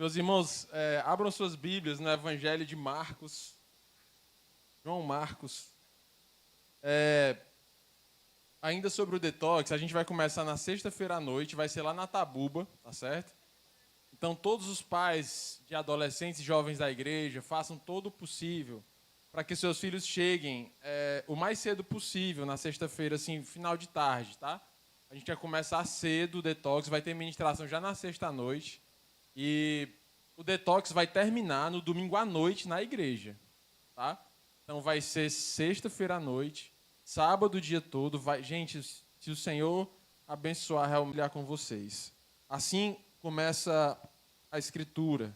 Meus irmãos, abram suas Bíblias no Evangelho de Marcos, João Marcos. Ainda sobre o detox, a gente vai começar na sexta-feira à noite, vai ser lá na Tabuba, tá certo? Então, todos os pais de adolescentes e jovens da igreja façam todo o possível para que seus filhos cheguem o mais cedo possível na sexta-feira, assim, final de tarde, tá? A gente vai começar cedo o detox, vai ter ministração já na sexta-noite. E o detox vai terminar no domingo à noite na igreja, tá? Então vai ser sexta-feira à noite, sábado o dia todo. Gente, se o Senhor abençoar, realmente com vocês. Assim começa a Escritura.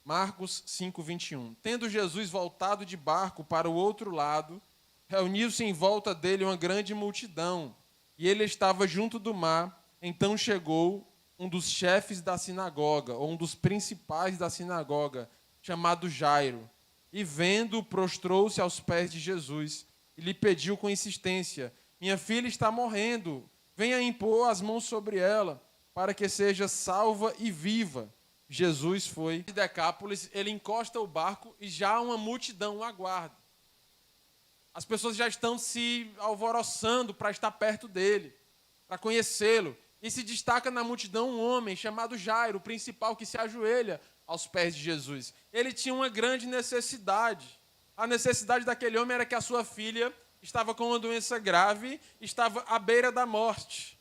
Marcos 5:21. Tendo Jesus voltado de barco para o outro lado, reuniu-se em volta dele uma grande multidão, e ele estava junto do mar. Então chegou um dos chefes da sinagoga, ou um dos principais da sinagoga, chamado Jairo, e vendo, prostrou-se aos pés de Jesus e lhe pediu com insistência: minha filha está morrendo, venha impor as mãos sobre ela, para que seja salva e viva. Jesus foi de Decápolis, ele encosta o barco e já uma multidão o aguarda. As pessoas já estão se alvoroçando para estar perto dele, para conhecê-lo. E se destaca na multidão um homem chamado Jairo, o principal, que se ajoelha aos pés de Jesus. Ele tinha uma grande necessidade. A necessidade daquele homem era que a sua filha estava com uma doença grave, estava à beira da morte.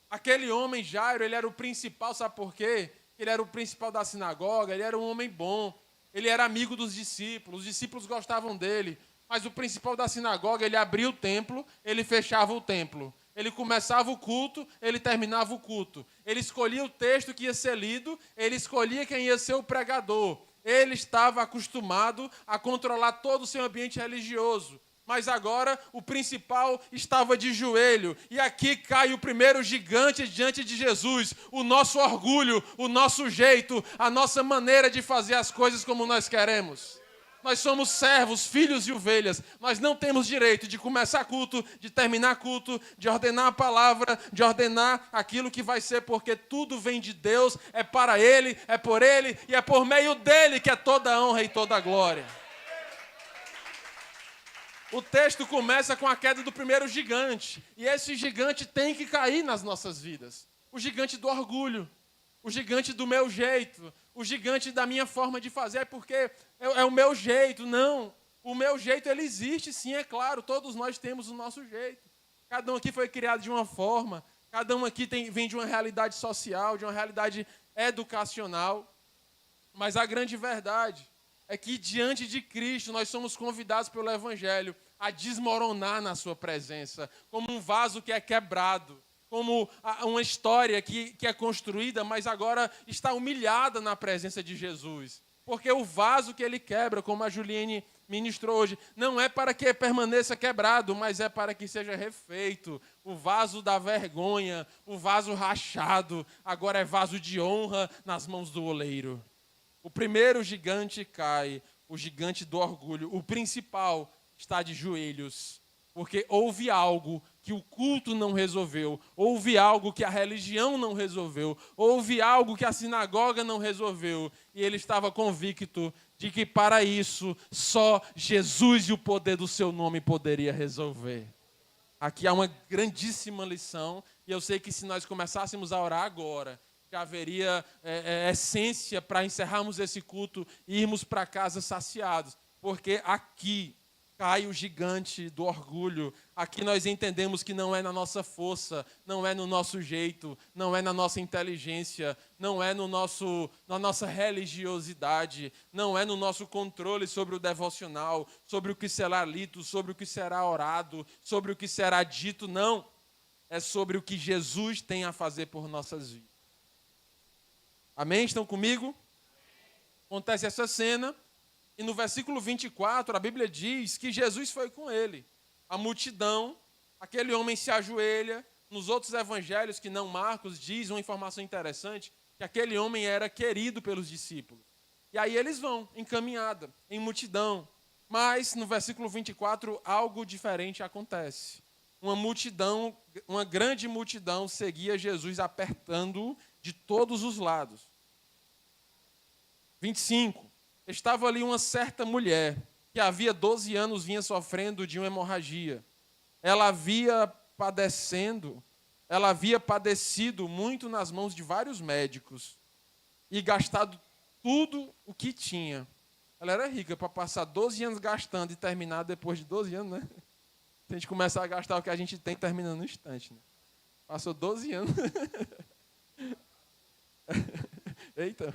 Aquele homem, Jairo, ele era o principal, sabe por quê? Ele era o principal da sinagoga, ele era um homem bom, ele era amigo dos discípulos, os discípulos gostavam dele, mas o principal da sinagoga, ele abria o templo, ele fechava o templo. Ele começava o culto, ele terminava o culto. Ele escolhia o texto que ia ser lido, ele escolhia quem ia ser o pregador. Ele estava acostumado a controlar todo o seu ambiente religioso. Mas agora o principal estava de joelho. E aqui cai o primeiro gigante diante de Jesus. O nosso orgulho, o nosso jeito, a nossa maneira de fazer as coisas como nós queremos. Nós somos servos, filhos e ovelhas. Nós não temos direito de começar culto, de terminar culto, de ordenar a palavra, de ordenar aquilo que vai ser, porque tudo vem de Deus, é para Ele, é por Ele e é por meio dEle que é toda a honra e toda a glória. O texto começa com a queda do primeiro gigante. E esse gigante tem que cair nas nossas vidas. O gigante do orgulho, o gigante do meu jeito, o gigante da minha forma de fazer, porque é o meu jeito. Não, o meu jeito ele existe sim, é claro, todos nós temos o nosso jeito. Cada um aqui foi criado de uma forma, cada um aqui vem de uma realidade social, de uma realidade educacional. Mas a grande verdade é que diante de Cristo nós somos convidados pelo Evangelho a desmoronar na sua presença, como um vaso que é quebrado, como uma história que é construída, mas agora está humilhada na presença de Jesus. Porque o vaso que ele quebra, como a Juliane ministrou hoje, não é para que permaneça quebrado, mas é para que seja refeito. O vaso da vergonha, o vaso rachado, agora é vaso de honra nas mãos do oleiro. O primeiro gigante cai, o gigante do orgulho. O principal está de joelhos, porque houve algo que o culto não resolveu, houve algo que a religião não resolveu, houve algo que a sinagoga não resolveu, e ele estava convicto de que para isso só Jesus e o poder do seu nome poderia resolver. Aqui há uma grandíssima lição, e eu sei que se nós começássemos a orar agora, já haveria essência para encerrarmos esse culto e irmos para casa saciados, porque aqui cai o gigante do orgulho. Aqui nós entendemos que não é na nossa força, não é no nosso jeito, não é na nossa inteligência, não é na nossa religiosidade, não é no nosso controle sobre o devocional, sobre o que será lido, sobre o que será orado, sobre o que será dito, não. É sobre o que Jesus tem a fazer por nossas vidas. Amém? Estão comigo? Acontece essa cena. E no versículo 24, a Bíblia diz que Jesus foi com ele. A multidão, aquele homem se ajoelha. Nos outros evangelhos, que não Marcos, diz uma informação interessante, que aquele homem era querido pelos discípulos. E aí eles vão, em caminhada, em multidão. Mas, no versículo 24, algo diferente acontece. Uma grande multidão seguia Jesus apertando-o de todos os lados. 25. Estava ali uma certa mulher, que havia 12 anos vinha sofrendo de uma hemorragia. Ela havia padecido muito nas mãos de vários médicos e gastado tudo o que tinha. Ela era rica para passar 12 anos gastando e terminar depois de 12 anos, né? Se a gente começar a gastar o que a gente tem, terminando no instante. Né? Passou 12 anos. Eita.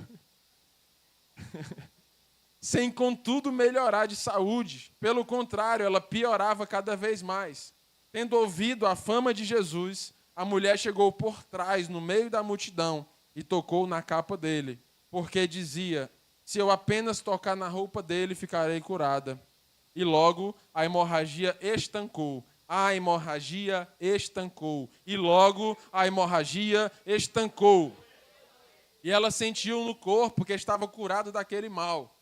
Sem, contudo, melhorar de saúde. Pelo contrário, ela piorava cada vez mais. Tendo ouvido a fama de Jesus, a mulher chegou por trás, no meio da multidão, e tocou na capa dele, porque dizia: se eu apenas tocar na roupa dele, ficarei curada. E logo a hemorragia estancou. A hemorragia estancou. E logo a hemorragia estancou. E ela sentiu no corpo que estava curado daquele mal.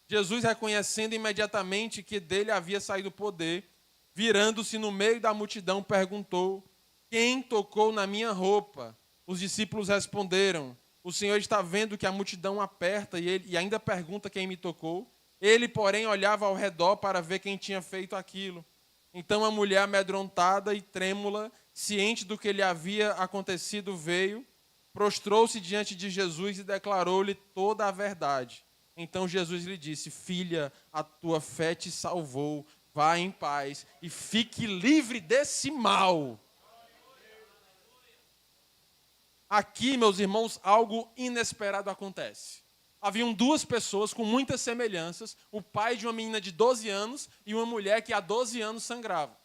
Jesus, reconhecendo imediatamente que dele havia saído o poder, virando-se no meio da multidão, perguntou: quem tocou na minha roupa? Os discípulos responderam: o Senhor está vendo que a multidão aperta e ainda pergunta quem me tocou. Ele, porém, olhava ao redor para ver quem tinha feito aquilo. Então a mulher, amedrontada e trêmula, ciente do que lhe havia acontecido, veio, prostrou-se diante de Jesus e declarou-lhe toda a verdade. Então Jesus lhe disse: filha, a tua fé te salvou, vá em paz e fique livre desse mal. Aqui, meus irmãos, algo inesperado acontece. Haviam duas pessoas com muitas semelhanças, o pai de uma menina de 12 anos e uma mulher que há 12 anos sangrava.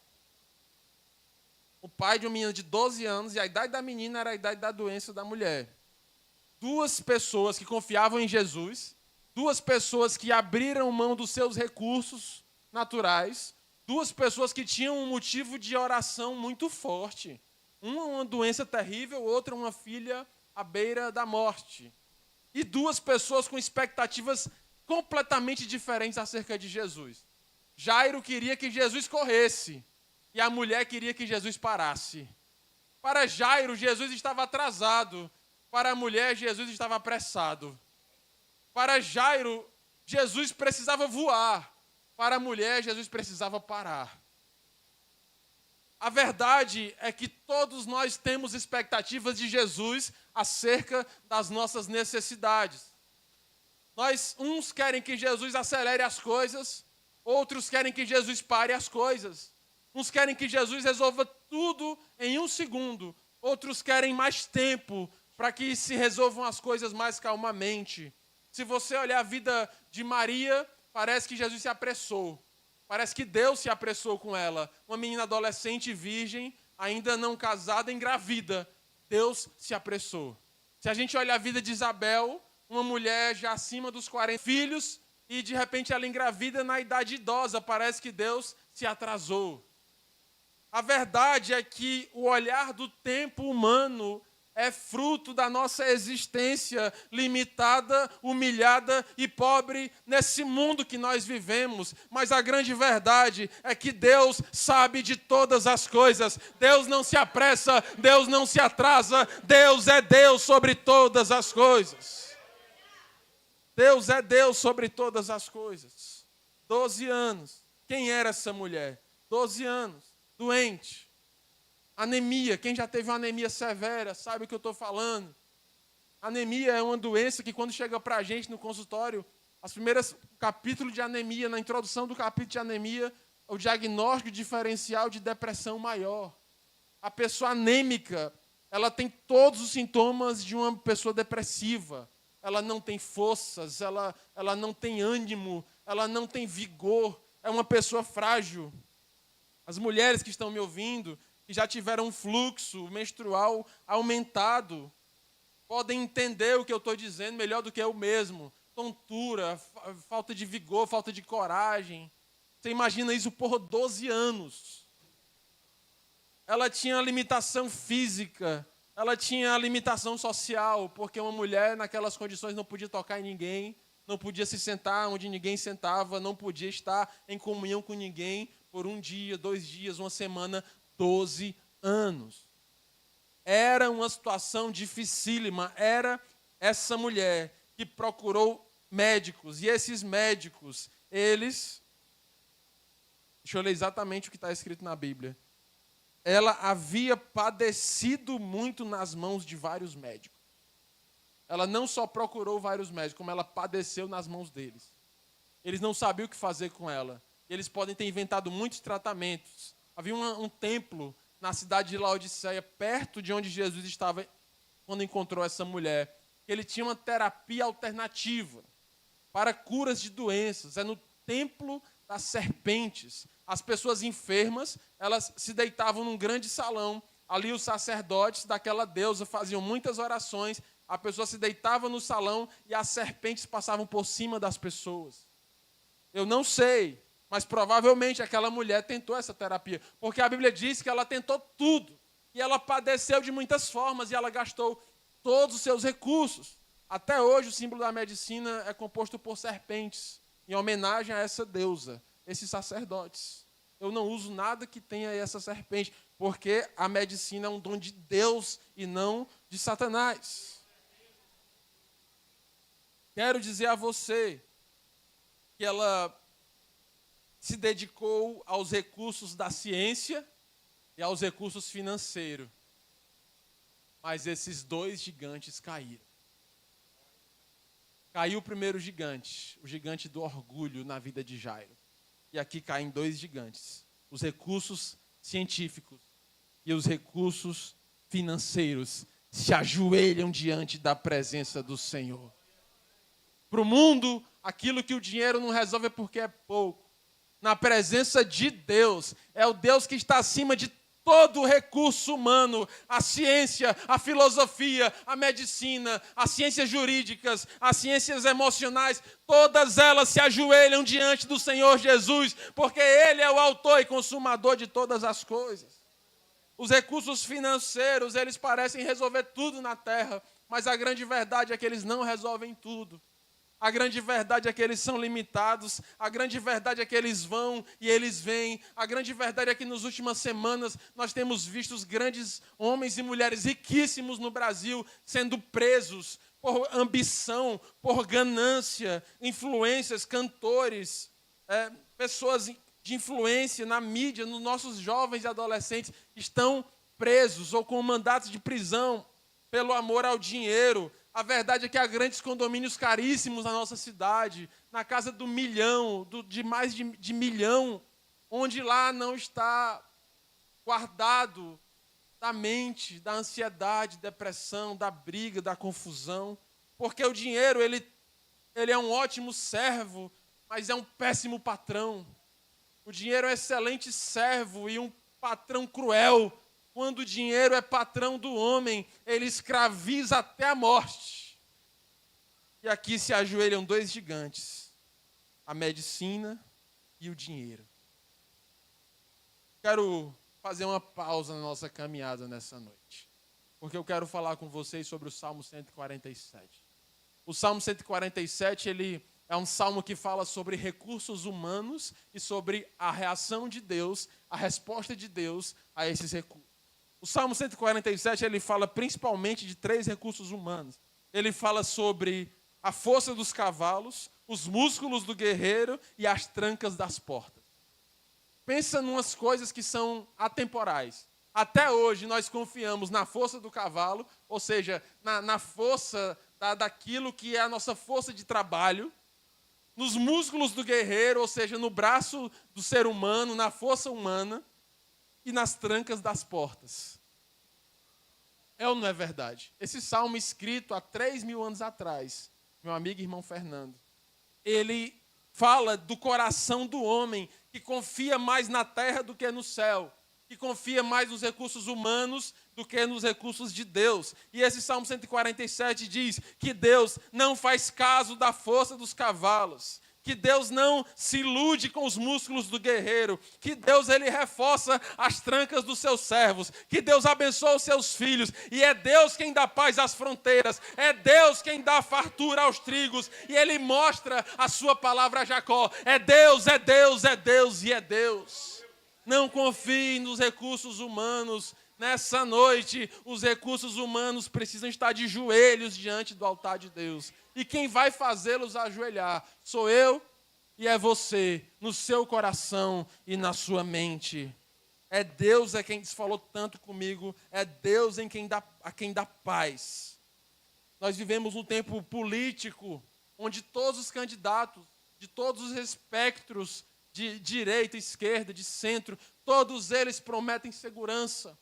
O pai de uma menina de 12 anos e a idade da menina era a idade da doença da mulher. Duas pessoas que confiavam em Jesus, duas pessoas que abriram mão dos seus recursos naturais, duas pessoas que tinham um motivo de oração muito forte. Uma doença terrível, outra uma filha à beira da morte. E duas pessoas com expectativas completamente diferentes acerca de Jesus. Jairo queria que Jesus corresse e a mulher queria que Jesus parasse. Para Jairo, Jesus estava atrasado. Para a mulher, Jesus estava apressado. Para Jairo, Jesus precisava voar. Para a mulher, Jesus precisava parar. A verdade é que todos nós temos expectativas de Jesus acerca das nossas necessidades. Uns querem que Jesus acelere as coisas, outros querem que Jesus pare as coisas. Uns querem que Jesus resolva tudo em um segundo, outros querem mais tempo para que se resolvam as coisas mais calmamente. Se você olhar a vida de Maria, parece que Jesus se apressou. Parece que Deus se apressou com ela. Uma menina adolescente virgem, ainda não casada, engravida. Deus se apressou. Se a gente olhar a vida de Isabel, uma mulher já acima dos 40 filhos, e de repente ela engravida na idade idosa, parece que Deus se atrasou. A verdade é que o olhar do tempo humano é fruto da nossa existência limitada, humilhada e pobre nesse mundo que nós vivemos. Mas a grande verdade é que Deus sabe de todas as coisas. Deus não se apressa, Deus não se atrasa. Deus é Deus sobre todas as coisas. Deus é Deus sobre todas as coisas. 12 anos. Quem era essa mulher? 12 anos. Doente. Anemia, quem já teve uma anemia severa sabe o que eu estou falando. Anemia é uma doença que quando chega para a gente no consultório, as primeiras capítulos de anemia, na introdução do capítulo de anemia, é o diagnóstico diferencial de depressão maior. A pessoa anêmica, ela tem todos os sintomas de uma pessoa depressiva. Ela não tem forças, ela não tem ânimo, ela não tem vigor, é uma pessoa frágil. As mulheres que estão me ouvindo, que já tiveram um fluxo menstrual aumentado, podem entender o que eu estou dizendo melhor do que eu mesmo. Tontura, falta de vigor, falta de coragem. Você imagina isso por 12 anos. Ela tinha limitação física, ela tinha limitação social, porque uma mulher naquelas condições não podia tocar em ninguém, não podia se sentar onde ninguém sentava, não podia estar em comunhão com ninguém por um dia, 2 dias, uma semana, 12 anos. Era uma situação dificílima. Era essa mulher que procurou médicos. E esses médicos, eles... Deixa eu ler exatamente o que está escrito na Bíblia. Ela havia padecido muito nas mãos de vários médicos. Ela não só procurou vários médicos, como ela padeceu nas mãos deles. Eles não sabiam o que fazer com ela. Eles podem ter inventado muitos tratamentos. Havia um templo na cidade de Laodiceia, perto de onde Jesus estava quando encontrou essa mulher. Ele tinha uma terapia alternativa para curas de doenças. É no templo das serpentes. As pessoas enfermas, elas se deitavam num grande salão. Ali os sacerdotes daquela deusa faziam muitas orações. A pessoa se deitava no salão e as serpentes passavam por cima das pessoas. Eu não sei, mas provavelmente aquela mulher tentou essa terapia. Porque a Bíblia diz que ela tentou tudo. E ela padeceu de muitas formas e ela gastou todos os seus recursos. Até hoje o símbolo da medicina é composto por serpentes, em homenagem a essa deusa, esses sacerdotes. Eu não uso nada que tenha essa serpente, porque a medicina é um dom de Deus e não de Satanás. Quero dizer a você que ela se dedicou aos recursos da ciência e aos recursos financeiros. Mas esses dois gigantes caíram. Caiu o primeiro gigante, o gigante do orgulho na vida de Jairo. E aqui caem dois gigantes, os recursos científicos e os recursos financeiros se ajoelham diante da presença do Senhor. Para o mundo, aquilo que o dinheiro não resolve é porque é pouco. Na presença de Deus, é o Deus que está acima de todo o recurso humano, a ciência, a filosofia, a medicina, as ciências jurídicas, as ciências emocionais, todas elas se ajoelham diante do Senhor Jesus, porque Ele é o autor e consumador de todas as coisas. Os recursos financeiros, eles parecem resolver tudo na terra, mas a grande verdade é que eles não resolvem tudo. A grande verdade é que eles são limitados. A grande verdade é que eles vão e eles vêm. A grande verdade é que nas últimas semanas nós temos visto os grandes homens e mulheres riquíssimos no Brasil sendo presos por ambição, por ganância, influências, cantores, pessoas de influência na mídia, nos nossos jovens e adolescentes estão presos ou com mandatos de prisão pelo amor ao dinheiro. A verdade é que há grandes condomínios caríssimos na nossa cidade, na casa do milhão, de mais de milhão, onde lá não está guardado da mente, da ansiedade, depressão, da briga, da confusão. Porque o dinheiro, ele é um ótimo servo, mas é um péssimo patrão. O dinheiro é um excelente servo e um patrão cruel. Quando o dinheiro é patrão do homem, ele escraviza até a morte. E aqui se ajoelham dois gigantes, a medicina e o dinheiro. Quero fazer uma pausa na nossa caminhada nessa noite, porque eu quero falar com vocês sobre o Salmo 147. O Salmo 147, ele é um salmo que fala sobre recursos humanos e sobre a reação de Deus, a resposta de Deus a esses recursos. O Salmo 147, ele fala principalmente de três recursos humanos. Ele fala sobre a força dos cavalos, os músculos do guerreiro e as trancas das portas. Pensa em umas coisas que são atemporais. Até hoje nós confiamos na força do cavalo, ou seja, na força daquilo que é a nossa força de trabalho, nos músculos do guerreiro, ou seja, no braço do ser humano, na força humana, e nas trancas das portas. É ou não é verdade? Esse salmo escrito há 3.000 anos atrás, meu amigo e irmão Fernando, ele fala do coração do homem que confia mais na terra do que no céu, que confia mais nos recursos humanos do que nos recursos de Deus. E esse Salmo 147 diz que Deus não faz caso da força dos cavalos, que Deus não se ilude com os músculos do guerreiro, que Deus ele reforça as trancas dos seus servos, que Deus abençoa os seus filhos, e é Deus quem dá paz às fronteiras, é Deus quem dá fartura aos trigos, e ele mostra a sua palavra a Jacó. É Deus, é Deus, é Deus e é Deus. Não confie nos recursos humanos Nessa noite, os recursos humanos precisam estar de joelhos diante do altar de Deus. E quem vai fazê-los ajoelhar sou eu e é você, no seu coração e na sua mente. É Deus quem falou tanto comigo, é Deus a quem dá paz. Nós vivemos um tempo político onde todos os candidatos, de todos os espectros, de direita, esquerda, de centro, todos eles prometem segurança.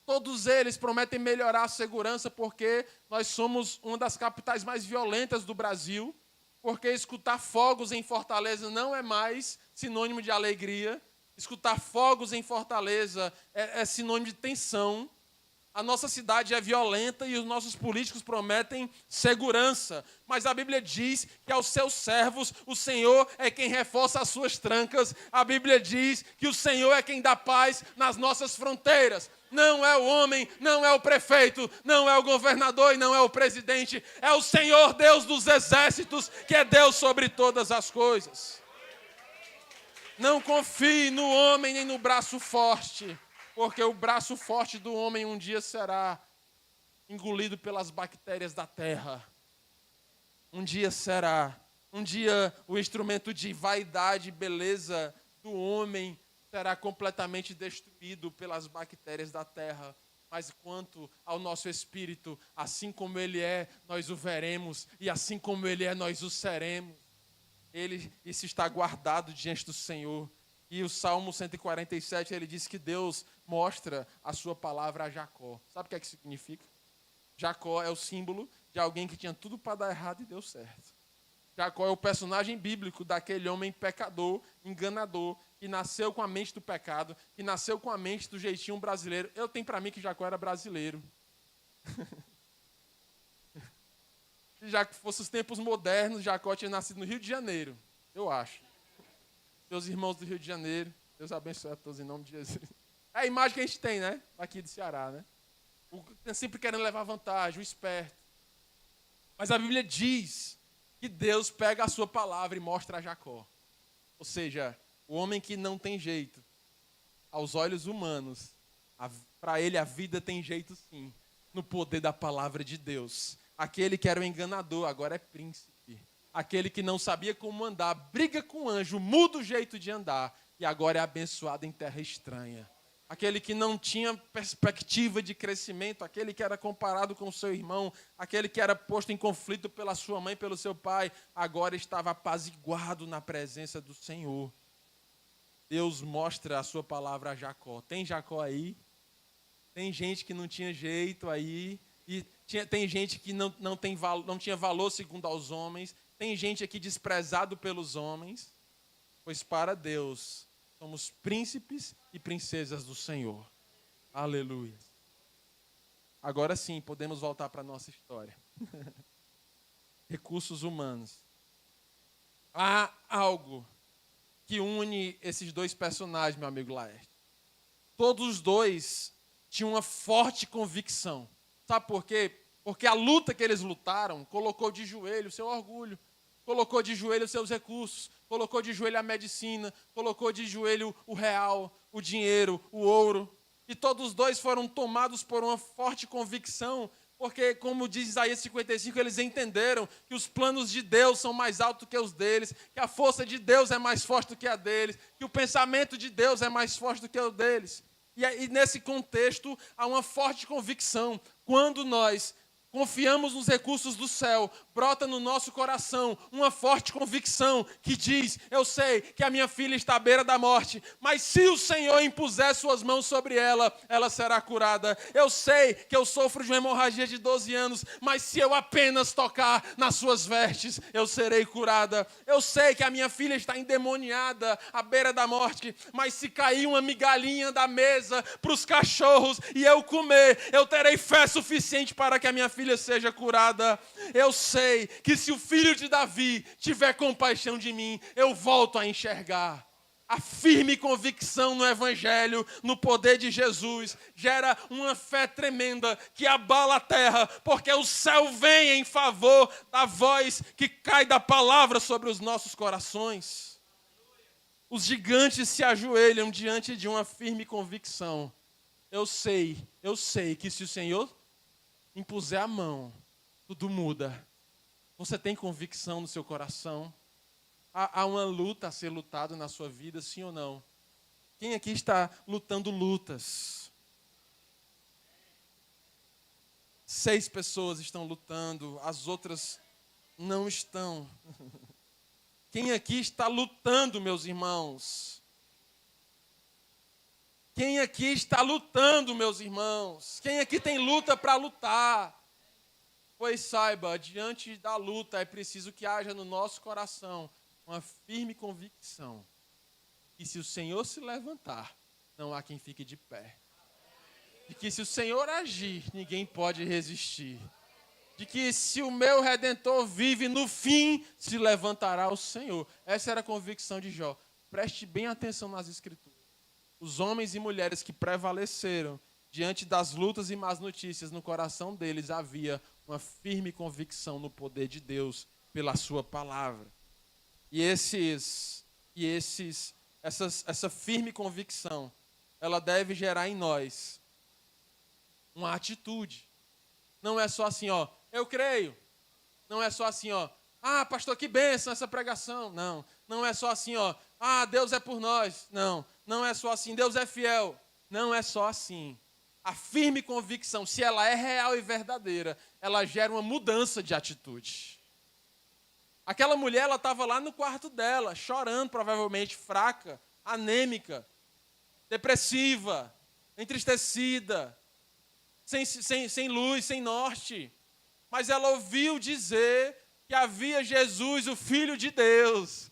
Todos eles prometem melhorar a segurança porque nós somos uma das capitais mais violentas do Brasil, porque escutar fogos em Fortaleza não é mais sinônimo de alegria, escutar fogos em Fortaleza é sinônimo de tensão. A nossa cidade é violenta e os nossos políticos prometem segurança. Mas a Bíblia diz que aos seus servos o Senhor é quem reforça as suas trancas. A Bíblia diz que o Senhor é quem dá paz nas nossas fronteiras. Não é o homem, não é o prefeito, não é o governador e não é o presidente. É o Senhor Deus dos exércitos, que é Deus sobre todas as coisas. Não confie no homem nem no braço forte, porque o braço forte do homem um dia será engolido pelas bactérias da terra. Um dia será. Um dia o instrumento de vaidade e beleza do homem será completamente destruído pelas bactérias da terra. Mas quanto ao nosso espírito, assim como ele é, nós o veremos. E assim como ele é, nós o seremos. Isso está guardado diante do Senhor. E o Salmo 147, ele diz que Deus mostra a sua palavra a Jacó. Sabe o que é que significa? Jacó é o símbolo de alguém que tinha tudo para dar errado e deu certo. Jacó é o personagem bíblico daquele homem pecador, enganador, que nasceu com a mente do pecado, que nasceu com a mente do jeitinho brasileiro. Eu tenho para mim que Jacó era brasileiro. Se já fosse os tempos modernos, Jacó tinha nascido no Rio de Janeiro, eu acho. Meus irmãos do Rio de Janeiro, Deus abençoe a todos em nome de Jesus. É a imagem que a gente tem, né? Aqui do Ceará, né? Sempre querendo levar vantagem, o esperto. Mas a Bíblia diz que Deus pega a sua palavra e mostra a Jacó. Ou seja, o homem que não tem jeito, aos olhos humanos, para ele a vida tem jeito sim, no poder da palavra de Deus. Aquele que era o enganador, agora é príncipe. Aquele que não sabia como andar, briga com o anjo, muda o jeito de andar e agora é abençoado em terra estranha. Aquele que não tinha perspectiva de crescimento, aquele que era comparado com o seu irmão, aquele que era posto em conflito pela sua mãe, pelo seu pai, agora estava apaziguado na presença do Senhor. Deus mostra a sua palavra a Jacó. Tem Jacó aí? Tem gente que não tinha jeito aí? E tem gente que não tinha valor segundo aos homens? Tem gente aqui desprezado pelos homens? Pois para Deus somos príncipes e princesas do Senhor. Aleluia. Agora sim, podemos voltar para a nossa história. Recursos humanos. Há algo que une esses dois personagens, meu amigo Laerte. Todos os dois tinham uma forte convicção. Sabe por quê? Porque a luta que eles lutaram colocou de joelho o seu orgulho, colocou de joelho os seus recursos, colocou de joelho a medicina, colocou de joelho o real, o dinheiro, o ouro. E todos os dois foram tomados por uma forte convicção, porque, como diz Isaías 55, eles entenderam que os planos de Deus são mais altos que os deles, que a força de Deus é mais forte do que a deles, que o pensamento de Deus é mais forte do que o deles. E nesse contexto, há uma forte convicção. Quando nós confiamos nos recursos do céu, brota no nosso coração uma forte convicção que diz: eu sei que a minha filha está à beira da morte, mas se o Senhor impuser suas mãos sobre ela, ela será curada. Eu sei que eu sofro de uma hemorragia de 12 anos, mas se eu apenas tocar nas suas vestes, eu serei curada. Eu sei que a minha filha está endemoniada à beira da morte, mas se cair uma migalhinha da mesa para os cachorros e eu comer, eu terei fé suficiente para que a minha filha seja curada. Eu sei que se o filho de Davi tiver compaixão de mim, eu volto a enxergar. A firme convicção no Evangelho, no poder de Jesus, gera uma fé tremenda que abala a terra, porque o céu vem em favor da voz que cai da palavra sobre os nossos corações. Os gigantes se ajoelham diante de uma firme convicção. eu sei que se o Senhor impuser a mão, tudo muda. Você tem convicção no seu coração? Há uma luta a ser lutada na sua vida, sim ou não? Quem aqui está lutando lutas? 6 pessoas estão lutando, as outras não estão. Quem aqui está lutando, meus irmãos? Quem aqui está lutando, meus irmãos? Quem aqui tem luta para lutar? Pois saiba, diante da luta é preciso que haja no nosso coração uma firme convicção que se o Senhor se levantar, não há quem fique de pé. De que se o Senhor agir, ninguém pode resistir. De que se o meu Redentor vive, no fim se levantará o Senhor. Essa era a convicção de Jó. Preste bem atenção nas Escrituras. Os homens e mulheres que prevaleceram diante das lutas e más notícias, no coração deles havia uma firme convicção no poder de Deus pela sua palavra. E essa firme convicção, ela deve gerar em nós uma atitude. Não é só assim, ó, eu creio. Não é só assim, ó, ah, pastor, que bênção essa pregação. Não, não é só assim, ó, ah, Deus é por nós. Não, não é só assim, Deus é fiel. Não é só assim. A firme convicção, se ela é real e verdadeira, ela gera uma mudança de atitude. Aquela mulher, ela estava lá no quarto dela, chorando, provavelmente fraca, anêmica, depressiva, entristecida, sem luz, sem norte. Mas ela ouviu dizer que havia Jesus, o Filho de Deus.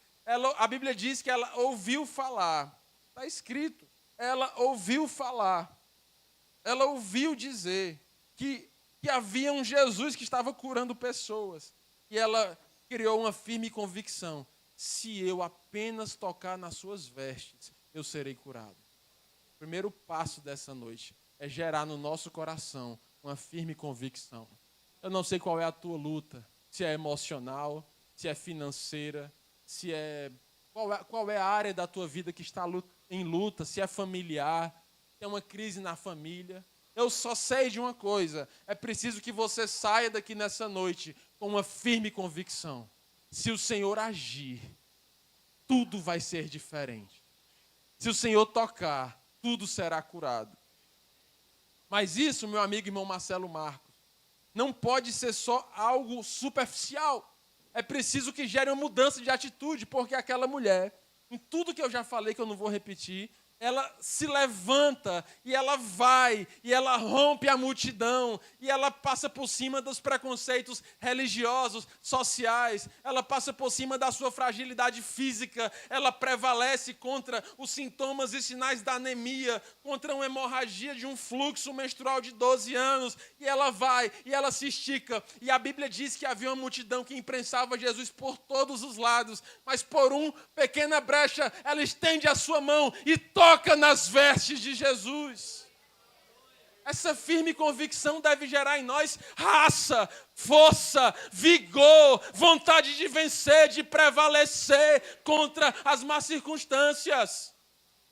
A Bíblia diz que ela ouviu falar. Está escrito. Ela ouviu falar. Ela ouviu dizer que havia um Jesus que estava curando pessoas. E ela criou uma firme convicção. Se eu apenas tocar nas suas vestes, eu serei curado. O primeiro passo dessa noite é gerar no nosso coração uma firme convicção. Eu não sei qual é a tua luta, se é emocional, se é financeira, qual é a área da tua vida que está em luta, se é familiar, se é uma crise na família. Eu só sei de uma coisa, é preciso que você saia daqui nessa noite com uma firme convicção. Se o Senhor agir, tudo vai ser diferente. Se o Senhor tocar, tudo será curado. Mas isso, meu amigo e irmão Marcelo Marcos, não pode ser só algo superficial. É preciso que gere uma mudança de atitude, porque aquela mulher, em tudo que eu já falei, que eu não vou repetir, ela se levanta e ela vai, e ela rompe a multidão, e ela passa por cima dos preconceitos religiosos, sociais, ela passa por cima da sua fragilidade física, ela prevalece contra os sintomas e sinais da anemia, contra uma hemorragia de um fluxo menstrual de 12 anos, e ela vai, e ela se estica, e a Bíblia diz que havia uma multidão que imprensava Jesus por todos os lados, mas por uma pequena brecha, ela estende a sua mão e toca nas vestes de Jesus. Essa firme convicção deve gerar em nós raça, força, vigor, vontade de vencer, de prevalecer contra as más circunstâncias.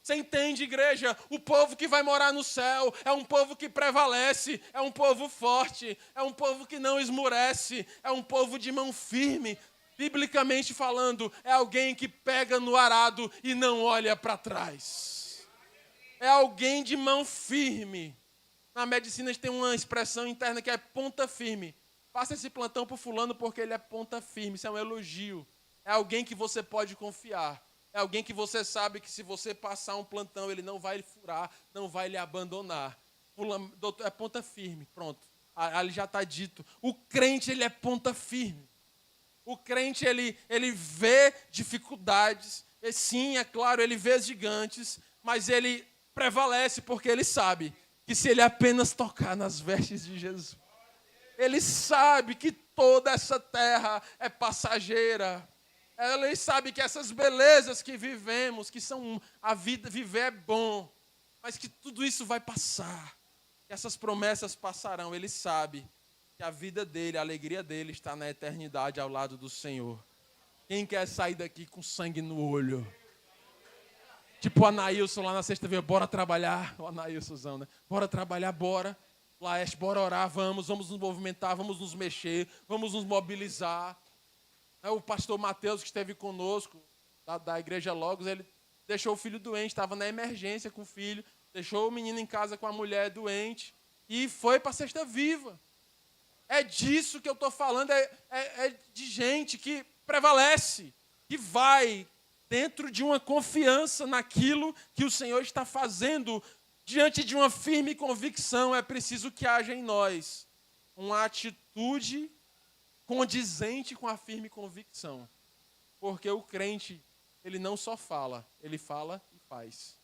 Você entende, igreja? O povo que vai morar no céu é um povo que prevalece, é um povo forte, é um povo que não esmurece, é um povo de mão firme. Biblicamente falando, é alguém que pega no arado e não olha para trás. É alguém de mão firme. Na medicina a gente tem uma expressão interna que é ponta firme. Passa esse plantão para o fulano porque ele é ponta firme. Isso é um elogio. É alguém que você pode confiar. É alguém que você sabe que se você passar um plantão, ele não vai lhe furar, não vai lhe abandonar. Doutor, é ponta firme, pronto. Ali já está dito. O crente, ele é ponta firme. O crente, ele vê dificuldades. E, sim, é claro, ele vê gigantes, mas ele prevalece porque ele sabe que se ele apenas tocar nas vestes de Jesus, ele sabe que toda essa terra é passageira. Ele sabe que essas belezas que vivemos, que são a vida, viver é bom, mas que tudo isso vai passar, que essas promessas passarão. Ele sabe que a vida dele, a alegria dele está na eternidade ao lado do Senhor. Quem quer sair daqui com sangue no olho? Tipo o Anailson lá na sexta-feira, bora trabalhar. O Anailsonzão, né? Bora trabalhar, bora. Laeste, bora orar, vamos nos movimentar, vamos nos mexer, vamos nos mobilizar. O pastor Mateus, que esteve conosco, da Igreja Logos, ele deixou o filho doente, estava na emergência com o filho, deixou o menino em casa com a mulher doente e foi para a Cesta Viva. É disso que eu estou falando, é de gente que prevalece, que vai dentro de uma confiança naquilo que o Senhor está fazendo. Diante de uma firme convicção, é preciso que haja em nós uma atitude condizente com a firme convicção. Porque o crente, ele não só fala, ele fala e faz.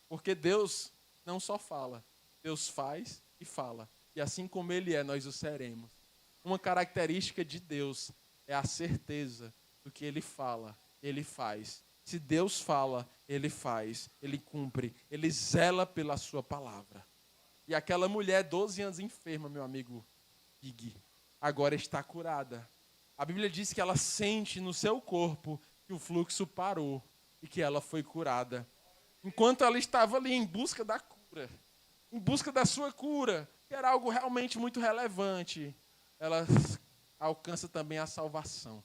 Porque Deus não só fala, Deus faz e fala. E assim como Ele é, nós o seremos. Uma característica de Deus é a certeza do que Ele fala, Ele faz. Se Deus fala, Ele faz, Ele cumpre, Ele zela pela sua palavra. E aquela mulher, 12 anos enferma, meu amigo Ig, agora está curada. A Bíblia diz que ela sente no seu corpo que o fluxo parou e que ela foi curada. Enquanto ela estava ali em busca da cura, em busca da sua cura, que era algo realmente muito relevante, ela alcança também a salvação.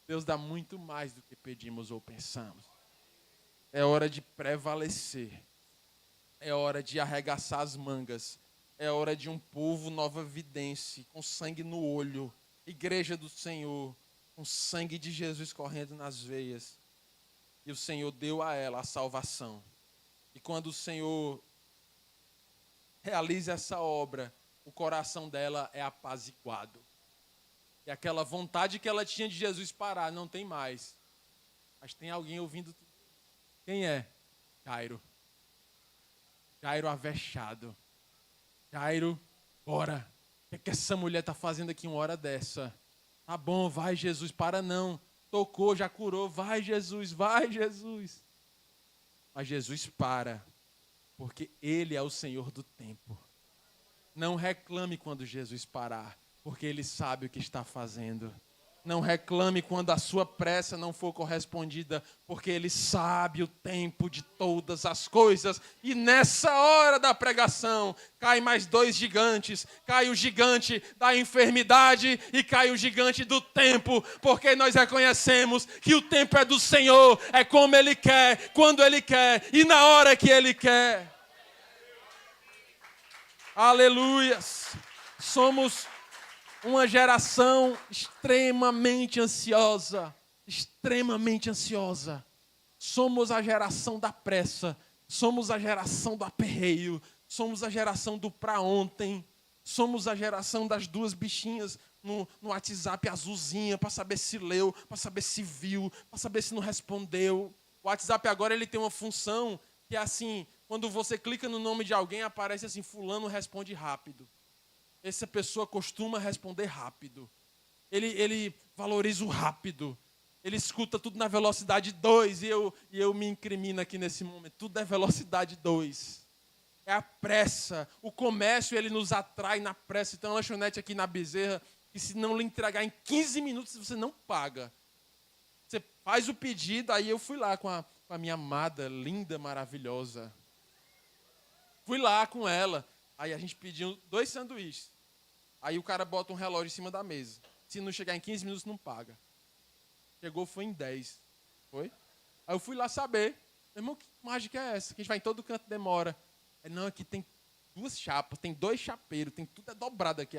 Deus dá muito mais do que pedimos ou pensamos. É hora de prevalecer. É hora de arregaçar as mangas. É hora de um povo novavidense, com sangue no olho. Igreja do Senhor, com sangue de Jesus correndo nas veias. E o Senhor deu a ela a salvação. E quando o Senhor realiza essa obra, o coração dela é apaziguado. E aquela vontade que ela tinha de Jesus parar, não tem mais. Mas tem alguém ouvindo tudo. Quem é? Jairo. Jairo avexado. Jairo, bora. O que essa mulher está fazendo aqui uma hora dessa? Tá bom, vai Jesus, para não. Tocou, já curou, vai Jesus, vai Jesus. Mas Jesus para, porque Ele é o Senhor do tempo. Não reclame quando Jesus parar, porque Ele sabe o que está fazendo. Não reclame quando a sua pressa não for correspondida, porque Ele sabe o tempo de todas as coisas. E nessa hora da pregação, cai mais 2 gigantes. Cai o gigante da enfermidade e cai o gigante do tempo, porque nós reconhecemos que o tempo é do Senhor, é como Ele quer, quando Ele quer e na hora que Ele quer. Aleluias! Somos uma geração extremamente ansiosa. Extremamente ansiosa. Somos a geração da pressa. Somos a geração do aperreio. Somos a geração do pra ontem. Somos a geração das 2 bichinhas no WhatsApp azulzinha, para saber se leu, para saber se viu, para saber se não respondeu. O WhatsApp agora ele tem uma função que é assim, quando você clica no nome de alguém, aparece assim, fulano responde rápido. Essa pessoa costuma responder rápido. Ele valoriza o rápido. Ele escuta tudo na velocidade 2 e eu me incrimino aqui nesse momento. Tudo é velocidade 2. É a pressa. O comércio, ele nos atrai na pressa. Então, a lanchonete aqui na Bezerra, que se não lhe entregar em 15 minutos, você não paga. Você faz o pedido, aí eu fui lá com a minha amada, linda, maravilhosa. Fui lá com ela. Aí a gente pediu 2 sanduíches. Aí o cara bota um relógio em cima da mesa. Se não chegar em 15 minutos, não paga. Chegou, foi em 10. Foi? Aí eu fui lá saber. Meu irmão, que mágica é essa? Que a gente vai em todo canto, demora. Não, aqui tem 2 chapas, tem 2 chapeiros, tem tudo é dobrado aqui.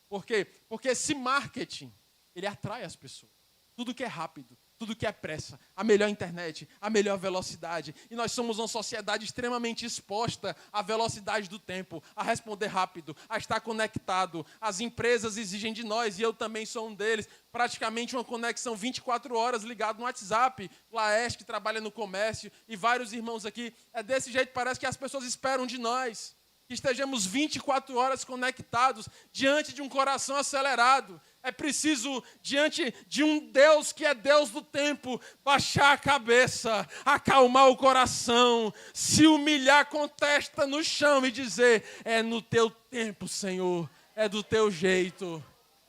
Por quê? Porque esse marketing, ele atrai as pessoas. Tudo que é rápido, tudo que é pressa, a melhor internet, a melhor velocidade. E nós somos uma sociedade extremamente exposta à velocidade do tempo, a responder rápido, a estar conectado. As empresas exigem de nós, e eu também sou um deles, praticamente uma conexão 24 horas ligado no WhatsApp. Laeste, que trabalha no comércio, e vários irmãos aqui. É desse jeito, parece que as pessoas esperam de nós. Que estejamos 24 horas conectados diante de um coração acelerado. É preciso, diante de um Deus que é Deus do tempo, baixar a cabeça, acalmar o coração, se humilhar com testa no chão e dizer, é no teu tempo, Senhor, é do teu jeito.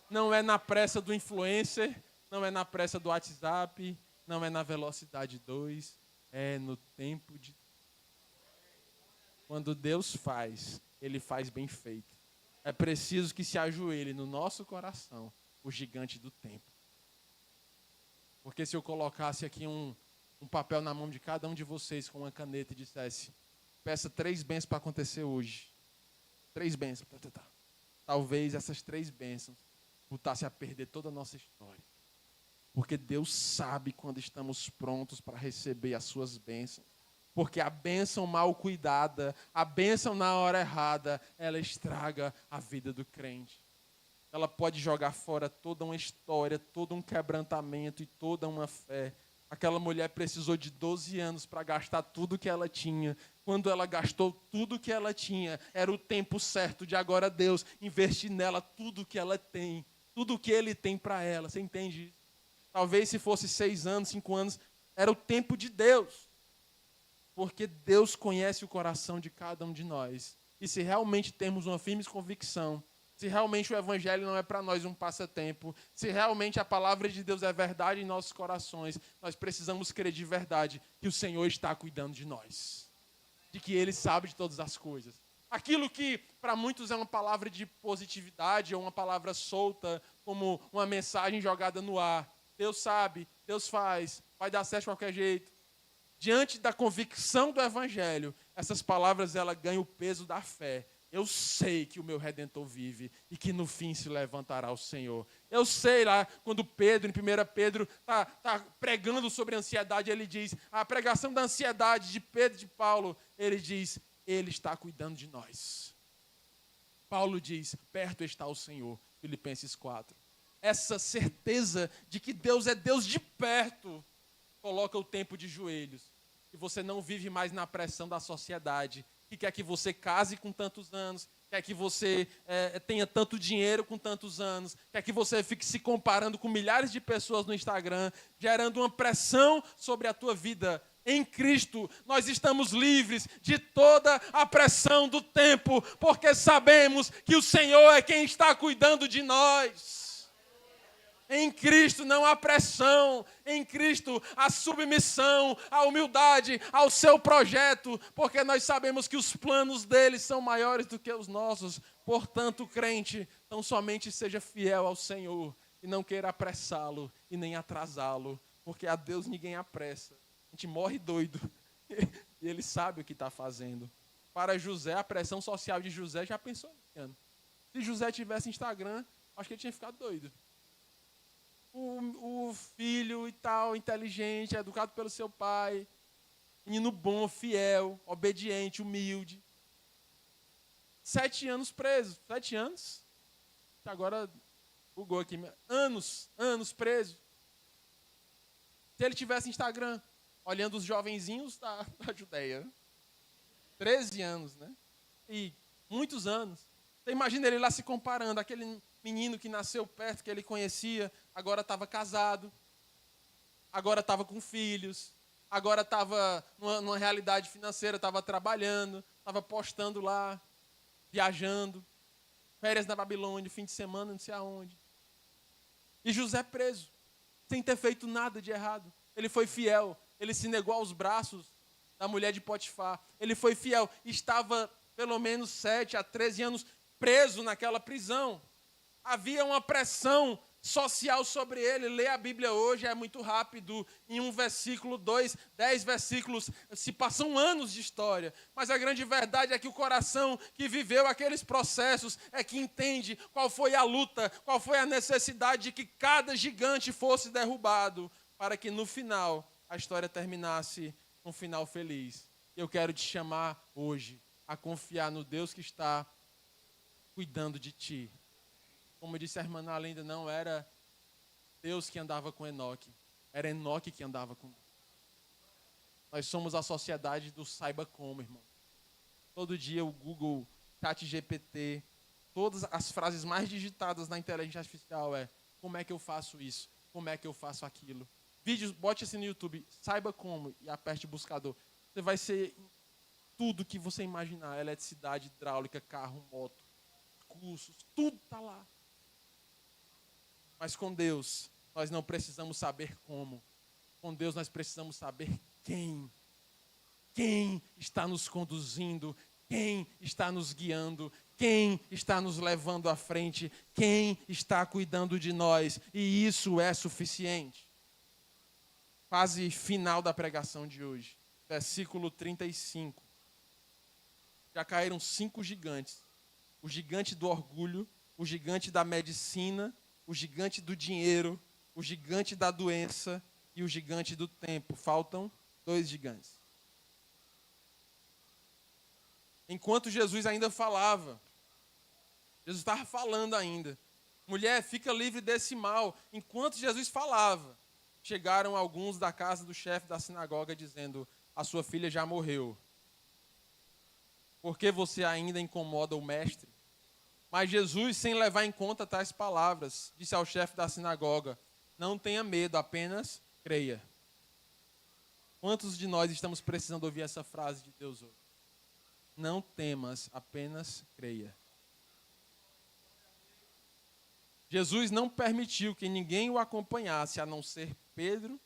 Não é na pressa do influencer, não é na pressa do WhatsApp, não é na velocidade 2, é no tempo de... Quando Deus faz, Ele faz bem feito. É preciso que se ajoelhe no nosso coração o gigante do tempo. Porque se eu colocasse aqui um papel na mão de cada um de vocês com uma caneta e dissesse, peça 3 bênçãos para acontecer hoje. 3 bênçãos. Talvez essas 3 bênçãos botassem a perder toda a nossa história. Porque Deus sabe quando estamos prontos para receber as suas bênçãos. Porque a bênção mal cuidada, a bênção na hora errada, ela estraga a vida do crente. Ela pode jogar fora toda uma história, todo um quebrantamento e toda uma fé. Aquela mulher precisou de 12 anos para gastar tudo que ela tinha. Quando ela gastou tudo que ela tinha, era o tempo certo de agora Deus investir nela tudo que ela tem. Tudo que Ele tem para ela. Você entende isso? Talvez se fosse 6 anos, 5 anos, era o tempo de Deus. Porque Deus conhece o coração de cada um de nós. E se realmente temos uma firme convicção, se realmente o Evangelho não é para nós um passatempo, se realmente a palavra de Deus é verdade em nossos corações, nós precisamos crer de verdade que o Senhor está cuidando de nós. De que Ele sabe de todas as coisas. Aquilo que para muitos é uma palavra de positividade ou uma palavra solta, como uma mensagem jogada no ar. Deus sabe, Deus faz, vai dar certo de qualquer jeito. Diante da convicção do Evangelho, essas palavras ela ganham o peso da fé. Eu sei que o meu Redentor vive e que no fim se levantará o Senhor. Eu sei lá, quando Pedro, em 1 Pedro, está pregando sobre a ansiedade, ele diz, a pregação da ansiedade de Pedro e de Paulo, ele diz, Ele está cuidando de nós. Paulo diz, perto está o Senhor, Filipenses 4. Essa certeza de que Deus é Deus de perto, coloca o tempo de joelhos. E você não vive mais na pressão da sociedade, que quer que você case com tantos anos, quer que você tenha tanto dinheiro com tantos anos, quer que você fique se comparando com milhares de pessoas no Instagram, gerando uma pressão sobre a tua vida. Em Cristo, nós estamos livres de toda a pressão do tempo, porque sabemos que o Senhor é quem está cuidando de nós. Em Cristo não há pressão, em Cristo a submissão, a humildade ao seu projeto, porque nós sabemos que os planos dele são maiores do que os nossos. Portanto, crente, tão somente seja fiel ao Senhor e não queira apressá-lo e nem atrasá-lo, porque a Deus ninguém apressa. A gente morre doido e ele sabe o que está fazendo. Para José, a pressão social de José, já pensou? Se José tivesse Instagram, acho que ele tinha ficado doido. O filho e tal, inteligente, educado pelo seu pai, menino bom, fiel, obediente, humilde. 7 anos preso. 7 anos? Agora bugou aqui. Anos preso. Se ele tivesse Instagram, olhando os jovenzinhos da Judeia. 13 anos, né? E muitos anos. Você imagina ele lá se comparando, aquele menino que nasceu perto, que ele conhecia, agora estava casado, agora estava com filhos, agora estava numa realidade financeira, estava trabalhando, estava postando lá, viajando, férias na Babilônia, fim de semana, não sei aonde. E José preso, sem ter feito nada de errado. Ele foi fiel, ele se negou aos braços da mulher de Potifar. Ele foi fiel, estava pelo menos 7 a 13 anos preso naquela prisão. Havia uma pressão social sobre ele. Ler a Bíblia hoje é muito rápido. Em um versículo, 2, 10 versículos, se passam anos de história. Mas a grande verdade é que o coração que viveu aqueles processos é que entende qual foi a luta, qual foi a necessidade de que cada gigante fosse derrubado, para que no final a história terminasse com um final feliz. Eu quero te chamar hoje a confiar no Deus que está cuidando de ti. Como disse a irmã Nalinda, não era Deus que andava com Enoque, era Enoque que andava com Deus. Nós somos a sociedade do saiba como, irmão. Todo dia o Google, ChatGPT, todas as frases mais digitadas na inteligência artificial é: como é que eu faço isso? Como é que eu faço aquilo? Vídeos, bote assim no YouTube, saiba como, e aperte o buscador. Você vai ser tudo que você imaginar, eletricidade, hidráulica, carro, moto, cursos, tudo está lá. Mas com Deus, nós não precisamos saber como. Com Deus nós precisamos saber quem está nos conduzindo, quem está nos guiando, quem está nos levando à frente, quem está cuidando de nós, e isso é suficiente. Fase final da pregação de hoje, versículo 35. Já caíram 5 gigantes. O gigante do orgulho, o gigante da medicina, o gigante do dinheiro, o gigante da doença e o gigante do tempo. Faltam 2 gigantes. Enquanto Jesus ainda falava, Jesus estava falando ainda. Mulher, fica livre desse mal. Enquanto Jesus falava, chegaram alguns da casa do chefe da sinagoga dizendo: a sua filha já morreu. Por que você ainda incomoda o mestre? Mas Jesus, sem levar em conta tais palavras, disse ao chefe da sinagoga: não tenha medo, apenas creia. Quantos de nós estamos precisando ouvir essa frase de Deus hoje? Não temas, apenas creia. Jesus não permitiu que ninguém o acompanhasse, a não ser Pedro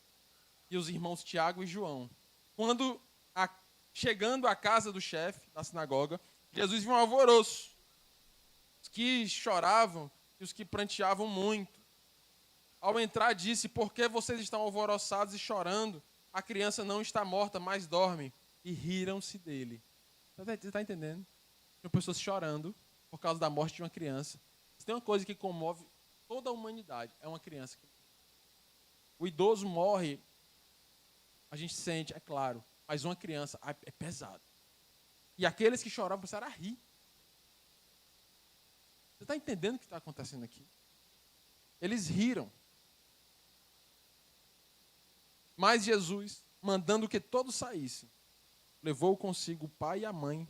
e os irmãos Tiago e João. Quando, chegando à casa do chefe da sinagoga, Jesus viu um alvoroço. Os que choravam e os que pranteavam muito. Ao entrar, disse: por que vocês estão alvoroçados e chorando? A criança não está morta, mas dorme. E riram-se dele. Você está entendendo? Tem pessoas chorando por causa da morte de uma criança. Se tem uma coisa que comove toda a humanidade, é uma criança. O idoso morre, a gente sente, é claro, mas uma criança é pesado. E aqueles que choravam começaram a rir. Você está entendendo o que está acontecendo aqui? Eles riram. Mas Jesus, mandando que todos saíssem, levou consigo o pai e a mãe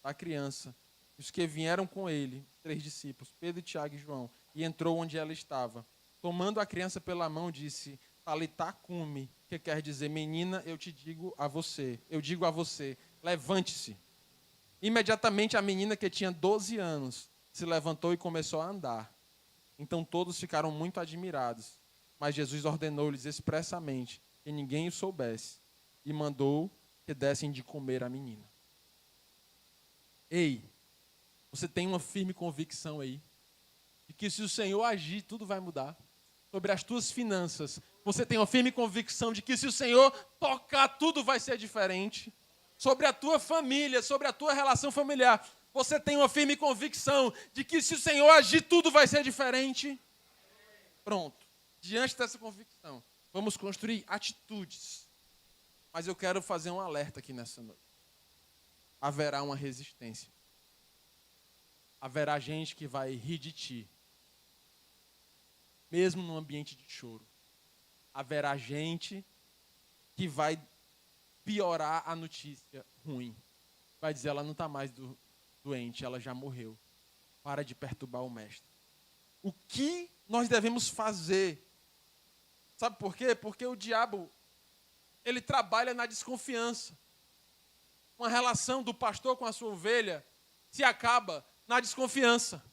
da criança, os que vieram com ele, 3 discípulos, Pedro, Tiago e João, e entrou onde ela estava. Tomando a criança pela mão, disse: Talitá cumi, que quer dizer: menina, eu digo a você, levante-se. Imediatamente a menina, que tinha 12 anos, se levantou e começou a andar. Então todos ficaram muito admirados, mas Jesus ordenou-lhes expressamente que ninguém o soubesse e mandou que dessem de comer à menina. Ei, você tem uma firme convicção aí de que se o Senhor agir, tudo vai mudar. Sobre as tuas finanças, você tem uma firme convicção de que se o Senhor tocar, tudo vai ser diferente. Sobre a tua família, sobre a tua relação familiar, você tem uma firme convicção de que se o Senhor agir, tudo vai ser diferente. Pronto. Diante dessa convicção, vamos construir atitudes. Mas eu quero fazer um alerta aqui nessa noite. Haverá uma resistência. Haverá gente que vai rir de ti. Mesmo num ambiente de choro. Haverá gente que vai piorar a notícia ruim. Vai dizer: ela não está mais doente, ela já morreu. Para de perturbar o mestre. O que nós devemos fazer? Sabe por quê? Porque o diabo, ele trabalha na desconfiança. Uma relação do pastor com a sua ovelha se acaba na desconfiança.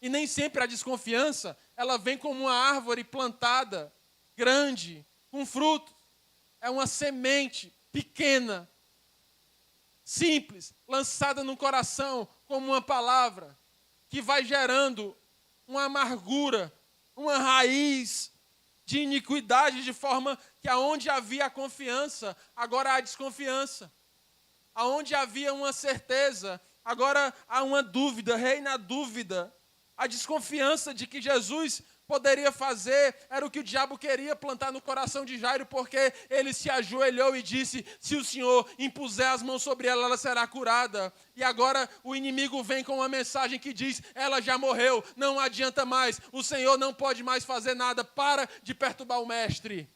E nem sempre a desconfiança, ela vem como uma árvore plantada, grande, com frutos. É uma semente pequena, simples, lançada no coração como uma palavra, que vai gerando uma amargura, uma raiz de iniquidade, de forma que aonde havia a confiança, agora há desconfiança. Aonde havia uma certeza, agora há uma dúvida, reina a dúvida. A desconfiança de que Jesus poderia fazer era o que o diabo queria plantar no coração de Jairo, porque ele se ajoelhou e disse: se o Senhor impuser as mãos sobre ela, ela será curada. E agora o inimigo vem com uma mensagem que diz: ela já morreu, não adianta mais, o Senhor não pode mais fazer nada, para de perturbar o mestre.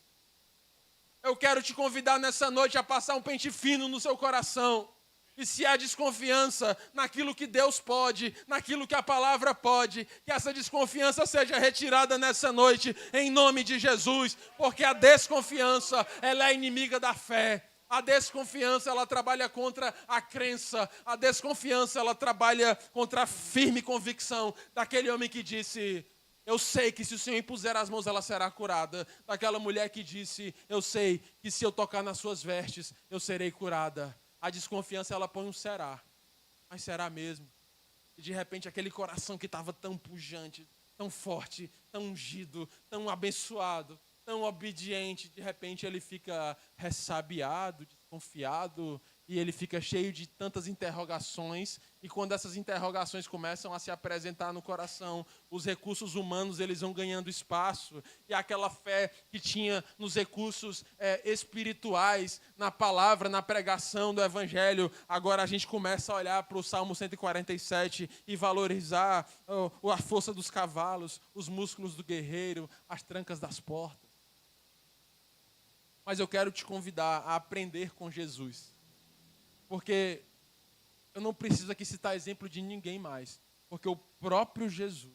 Eu quero te convidar nessa noite a passar um pente fino no seu coração. E se há desconfiança naquilo que Deus pode, naquilo que a palavra pode, que essa desconfiança seja retirada nessa noite, em nome de Jesus, porque a desconfiança, ela é inimiga da fé. A desconfiança, ela trabalha contra a crença. A desconfiança, ela trabalha contra a firme convicção daquele homem que disse: Eu sei que se o Senhor impuser as mãos, ela será curada. Daquela mulher que disse, eu sei que se eu tocar nas suas vestes, eu serei curada. A desconfiança, ela põe um será. Mas será mesmo? E de repente aquele coração que estava tão pujante, tão forte, tão ungido, tão abençoado, tão obediente, de repente ele fica ressabiado, desconfiado, e ele fica cheio de tantas interrogações, e quando essas interrogações começam a se apresentar no coração, os recursos humanos eles vão ganhando espaço, e aquela fé que tinha nos recursos espirituais, na palavra, na pregação do Evangelho, agora a gente começa a olhar para o Salmo 147 e valorizar a força dos cavalos, os músculos do guerreiro, as trancas das portas. Mas eu quero te convidar a aprender com Jesus. Porque eu não preciso aqui citar exemplo de ninguém mais. Porque o próprio Jesus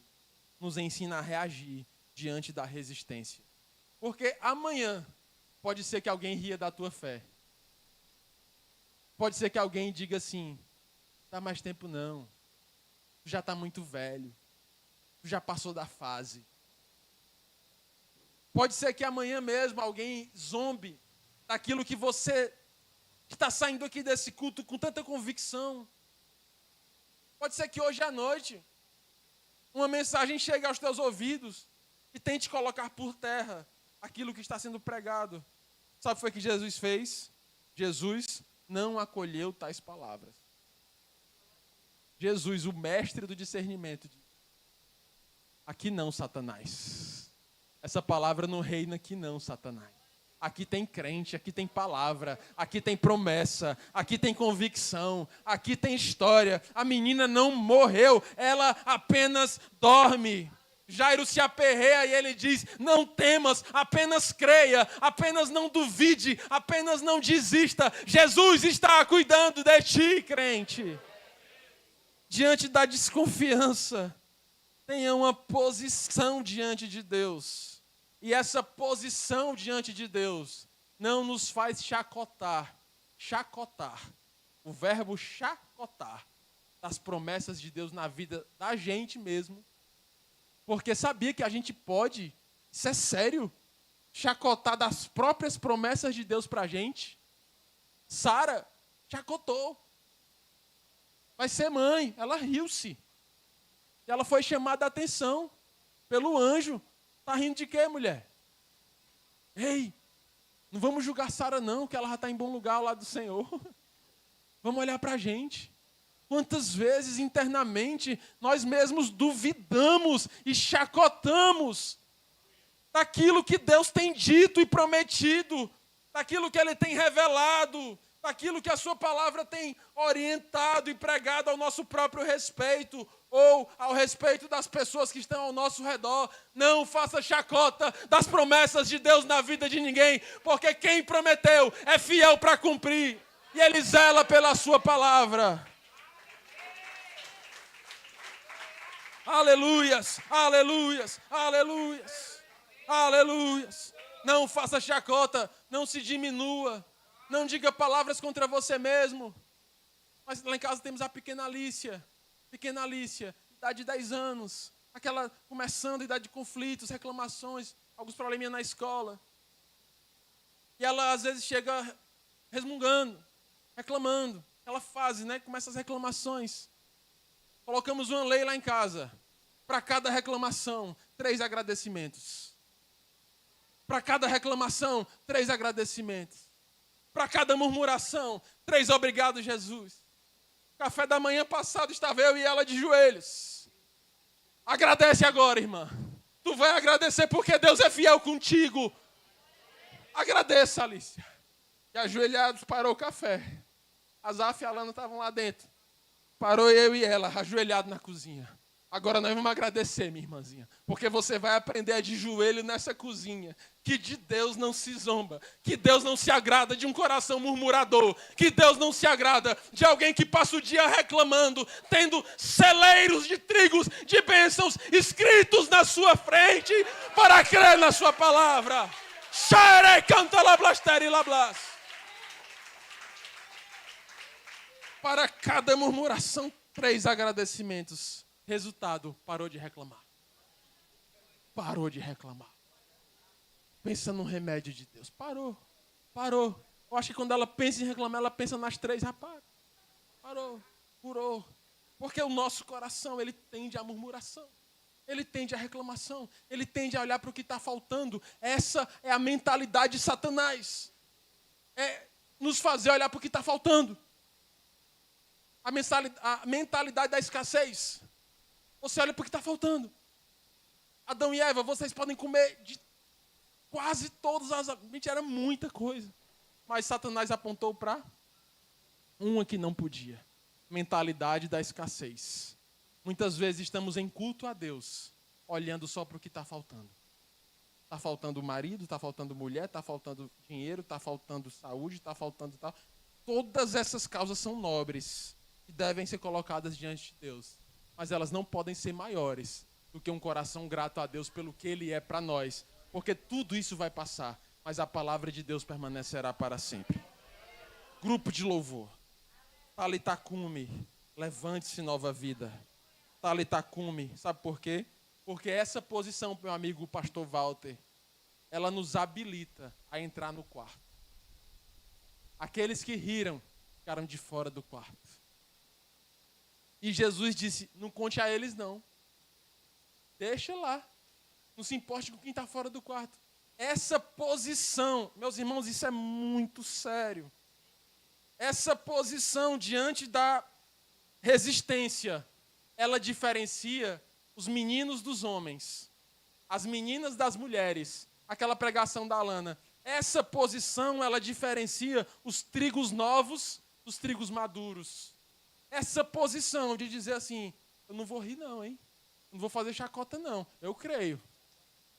nos ensina a reagir diante da resistência. Porque amanhã pode ser que alguém ria da tua fé. Pode ser que alguém diga assim, dá mais tempo não. Tu já está muito velho. Tu já passou da fase. Pode ser que amanhã mesmo alguém zombe daquilo que você está saindo aqui desse culto com tanta convicção. Pode ser que hoje à noite uma mensagem chegue aos teus ouvidos e tente colocar por terra aquilo que está sendo pregado. Sabe o que foi que Jesus fez? Jesus não acolheu tais palavras. Jesus, o mestre do discernimento, disse, aqui não, Satanás. Essa palavra não reina aqui não, Satanás. Aqui tem crente, aqui tem palavra, aqui tem promessa, aqui tem convicção, aqui tem história. A menina não morreu, ela apenas dorme. Jairo se aperreia e ele diz, não temas, apenas creia, apenas não duvide, apenas não desista. Jesus está cuidando de ti, crente. Diante da desconfiança, tenha uma posição diante de Deus. E essa posição diante de Deus não nos faz chacotar. Chacotar. O verbo chacotar das promessas de Deus na vida da gente mesmo. Porque sabia que a gente pode, isso é sério, chacotar das próprias promessas de Deus para a gente. Sara chacotou. Vai ser mãe. Ela riu-se. E ela foi chamada a atenção pelo anjo. Está rindo de quê, mulher? Ei, não vamos julgar Sara não, que ela já está em bom lugar ao lado do Senhor. Vamos olhar para a gente. Quantas vezes internamente nós mesmos duvidamos e chacotamos daquilo que Deus tem dito e prometido, daquilo que Ele tem revelado, daquilo que a sua palavra tem orientado e pregado ao nosso próprio respeito, ou ao respeito das pessoas que estão ao nosso redor. Não faça chacota das promessas de Deus na vida de ninguém, porque quem prometeu é fiel para cumprir, e Ele zela pela sua palavra. Aleluias, aleluias, aleluias, aleluias. Não faça chacota, não se diminua, não diga palavras contra você mesmo. Mas lá em casa temos a pequena Alicia, idade de 10 anos, aquela começando idade de conflitos, reclamações, alguns probleminhas na escola. E ela às vezes chega resmungando, reclamando, aquela fase, né, começa as reclamações. Colocamos uma lei lá em casa, para cada reclamação, 3 agradecimentos. Para cada reclamação, 3 agradecimentos. Para cada murmuração, 3 obrigado, Jesus. Café da manhã passado estava eu e ela de joelhos. Agradece agora, irmã. Tu vai agradecer porque Deus é fiel contigo. Agradeça, Alicia. E ajoelhados parou o café. Azaf e Alana estavam lá dentro. Parou eu e ela, ajoelhado na cozinha. Agora nós vamos agradecer, minha irmãzinha, porque você vai aprender de joelho nessa cozinha, que de Deus não se zomba, que Deus não se agrada de um coração murmurador, que Deus não se agrada de alguém que passa o dia reclamando, tendo celeiros de trigos, de bênçãos escritos na sua frente, para crer na sua palavra. Xere canta lablasteri lablas. Para cada murmuração, 3 agradecimentos. Resultado, parou de reclamar. parou de reclamar. Pensa no remédio de Deus. Parou. Eu acho que quando ela pensa em reclamar, ela pensa nas 3 rapazes. Parou, curou. Porque o nosso coração, ele tende à murmuração. Ele tende à reclamação. Ele tende a olhar para o que está faltando. Essa é a mentalidade de Satanás. É nos fazer olhar para o que está faltando. A mentalidade da escassez. Você olha para o que está faltando. Adão e Eva, vocês podem comer de quase todas as... Gente, era muita coisa. Mas Satanás apontou para uma que não podia. Mentalidade da escassez. Muitas vezes estamos em culto a Deus, olhando só para o que está faltando. Está faltando marido, está faltando mulher, está faltando dinheiro, está faltando saúde, está faltando tal. Todas essas causas são nobres e devem ser colocadas diante de Deus. Mas elas não podem ser maiores do que um coração grato a Deus pelo que Ele é para nós. Porque tudo isso vai passar, mas a palavra de Deus permanecerá para sempre. Grupo de louvor. Talitá cumi, levante-se nova vida. Talitá cumi, sabe por quê? Porque essa posição, meu amigo pastor Walter, ela nos habilita a entrar no quarto. Aqueles que riram ficaram de fora do quarto. E Jesus disse, não conte a eles não. Deixa lá. Não se importe com quem está fora do quarto. Essa posição, meus irmãos, isso é muito sério. Essa posição diante da resistência, ela diferencia os meninos dos homens, as meninas das mulheres. Aquela pregação da Alana. Essa posição, ela diferencia os trigos novos dos trigos maduros. Essa posição de dizer assim, eu não vou rir não, hein? Não vou fazer chacota não. Eu creio.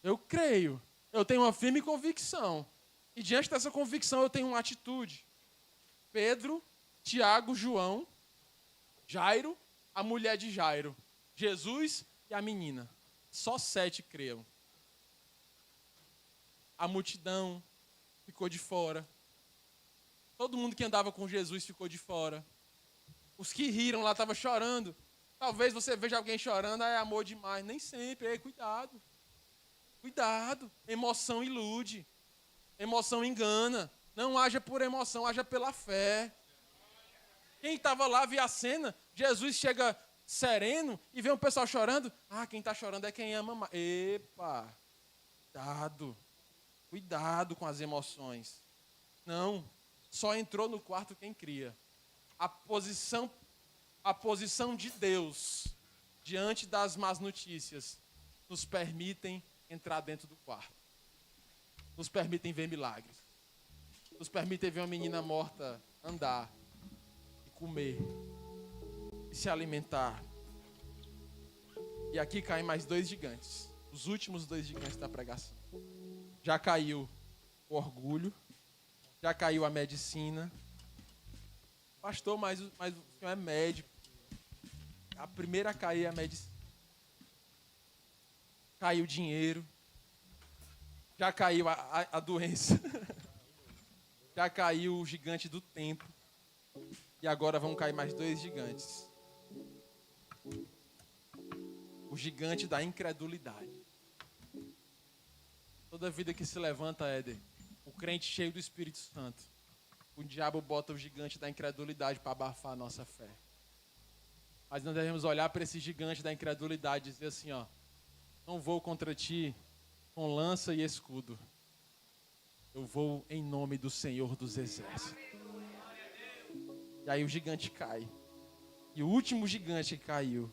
Eu tenho uma firme convicção. E diante dessa convicção eu tenho uma atitude. Pedro, Tiago, João, Jairo, a mulher de Jairo, Jesus e a menina. Só 7 creram. A multidão ficou de fora. Todo mundo que andava com Jesus ficou de fora. Os que riram lá estavam chorando. Talvez você veja alguém chorando, é amor demais. Nem sempre, cuidado. Cuidado. Emoção ilude. Emoção engana. Não haja por emoção, haja pela fé. Quem estava lá via a cena, Jesus chega sereno e vê um pessoal chorando. Quem está chorando é quem ama mais. Epa, cuidado com as emoções. Não, só entrou no quarto quem cria. A posição de Deus diante das más notícias nos permitem entrar dentro do quarto. Nos permitem ver milagres. Nos permitem ver uma menina morta andar e comer e se alimentar. E aqui caem mais 2 gigantes. Os últimos 2 gigantes da pregação. Já caiu o orgulho. Já caiu a medicina. Pastor, mas o senhor é médico. A primeira a cair é a medicina. Caiu o dinheiro. Já caiu a doença. Já caiu o gigante do tempo. E agora vão cair mais 2 gigantes. O gigante da incredulidade. Toda vida que se levanta, Éder, o crente cheio do Espírito Santo, o diabo bota o gigante da incredulidade para abafar a nossa fé. Mas nós devemos olhar para esse gigante da incredulidade e dizer assim, não vou contra ti com lança e escudo. Eu vou em nome do Senhor dos Exércitos. E aí o gigante cai. E o último gigante que caiu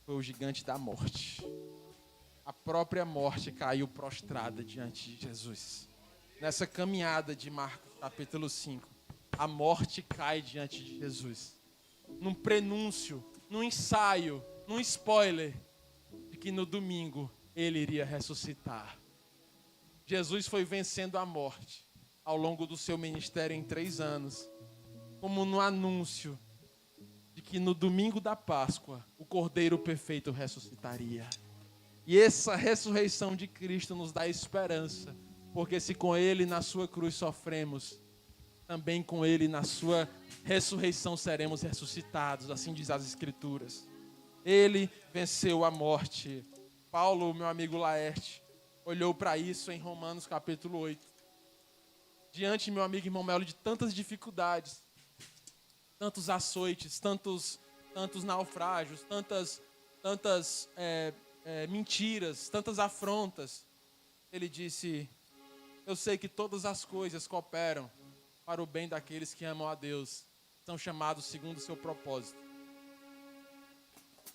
foi o gigante da morte. A própria morte caiu prostrada diante de Jesus. Nessa caminhada de Marcos capítulo 5, a morte cai diante de Jesus. Num prenúncio, num ensaio, num spoiler, de que no domingo ele iria ressuscitar. Jesus foi vencendo a morte ao longo do seu ministério em 3 anos, como no anúncio de que no domingo da Páscoa o Cordeiro Perfeito ressuscitaria. E essa ressurreição de Cristo nos dá esperança, porque se com Ele na sua cruz sofremos, também com Ele na sua ressurreição seremos ressuscitados, assim diz as Escrituras. Ele venceu a morte. Paulo, meu amigo Laerte, olhou para isso em Romanos capítulo 8. Diante, meu amigo irmão Melo, de tantas dificuldades, tantos açoites, tantos naufrágios, tantas mentiras, tantas afrontas, ele disse: eu sei que todas as coisas cooperam para o bem daqueles que amam a Deus, são chamados segundo o seu propósito.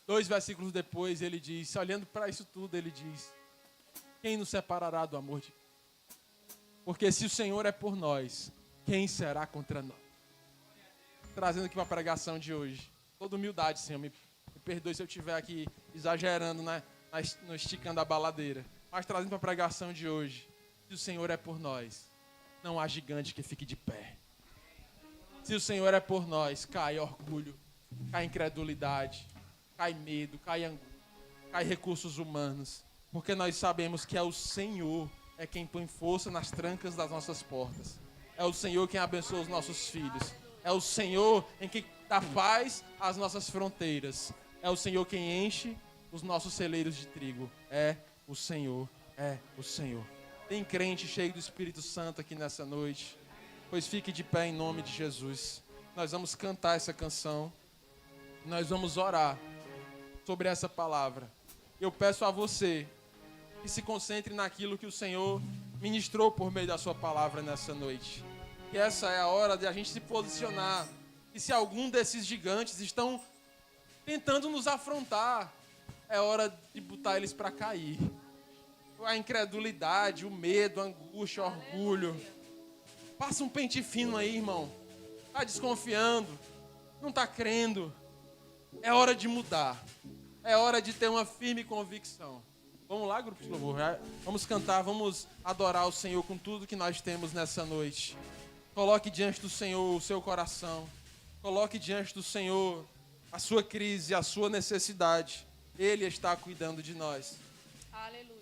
2 versículos depois, ele diz, olhando para isso tudo, ele diz: quem nos separará do amor de Deus? Porque se o Senhor é por nós, quem será contra nós? Trazendo aqui para a pregação de hoje. Toda humildade, Senhor, me perdoe se eu estiver aqui exagerando, né, no esticando a baladeira. Mas trazendo para a pregação de hoje. Se o Senhor é por nós, não há gigante que fique de pé. Se o Senhor é por nós, cai orgulho, cai incredulidade, cai medo, cai angústia, cai recursos humanos. Porque nós sabemos que é o Senhor é quem põe força nas trancas das nossas portas. É o Senhor quem abençoa os nossos filhos. É o Senhor em quem dá paz às nossas fronteiras. É o Senhor quem enche os nossos celeiros de trigo. É o Senhor, é o Senhor. Tem crente cheio do Espírito Santo aqui nessa noite? Pois fique de pé em nome de Jesus. Nós vamos cantar essa canção. Nós vamos orar sobre essa palavra. Eu peço a você que se concentre naquilo que o Senhor ministrou por meio da sua palavra nessa noite. E essa é a hora de a gente se posicionar. E se algum desses gigantes estão tentando nos afrontar, é hora de botar eles para cair. A incredulidade, o medo, a angústia, o orgulho. Passa um pente fino aí, irmão. Está desconfiando, não está crendo. É hora de mudar. É hora de ter uma firme convicção. Vamos lá, grupo de louvor. Vamos cantar, vamos adorar o Senhor com tudo que nós temos nessa noite. Coloque diante do Senhor o seu coração. Coloque diante do Senhor a sua crise, a sua necessidade. Ele está cuidando de nós. Aleluia.